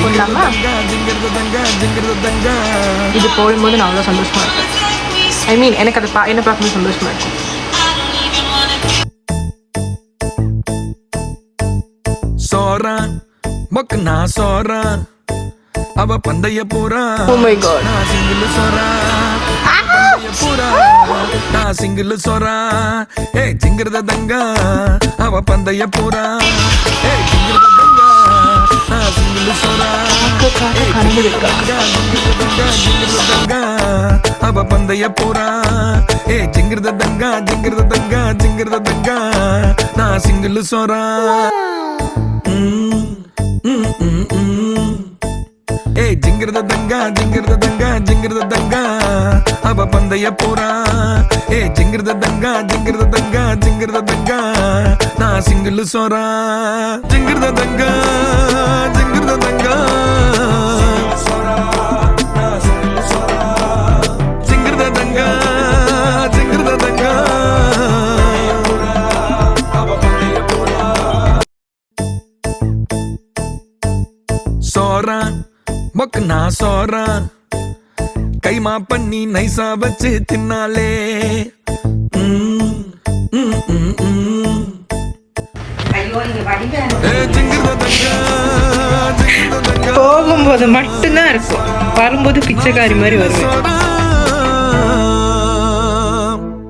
போடலாமா? இது போடும்போது நான் அவ்வளோ சந்தோஷமாக இருப்பேன். ஐ மீன் எனக்கு அதை என்ன பார்க்கும்போது சந்தோஷமாக இருக்கும். சோறான் மொக்கனா சோறான் அவ பந்தய போறா. Oh my god. நான் சிங்கிள் சோறா பூரா நான் சிங்கிள் சோறா. ஏ ஜிங்கிரத தங்கா அவ பந்தய போறா. ஏ ஜிங்கிரத தங்கா நான் சிங்கிள் சோறா. ஜிங்கிரத தங்கா அவ பந்தய போறா. ஏ ஜிங்கிரத தங்கா ஜிங்கிரத தங்கா ஜிங்கிரத தங்கா நான் சிங்கிள் சோறா. ஏ ஜிங்கிரத தங்கா ஜிங்கிரத தங்கா ஜிங்கிரத தங்கா அவ பந்தய போறா. ஏ ஜிங்கிரத தங்கா ஜிங்கிரத தங்கா ஜிங்கிரத தங்கா நான் சிங்கிள் சோறா. ஜிங்கிரத தங்கா ஜிங்கிரத தங்கா ஜிங்கிரத தங்கா ஜிங்கிரத தங்கா சோறான் மொக்கனா சோறான் கைமா பண்ணி நைசா வச்சு தின்னாலே. போகும்போது மட்டும்தான் இருக்கும், வரும்போது பிச்சைக்காரி மாதிரி வருவேன்.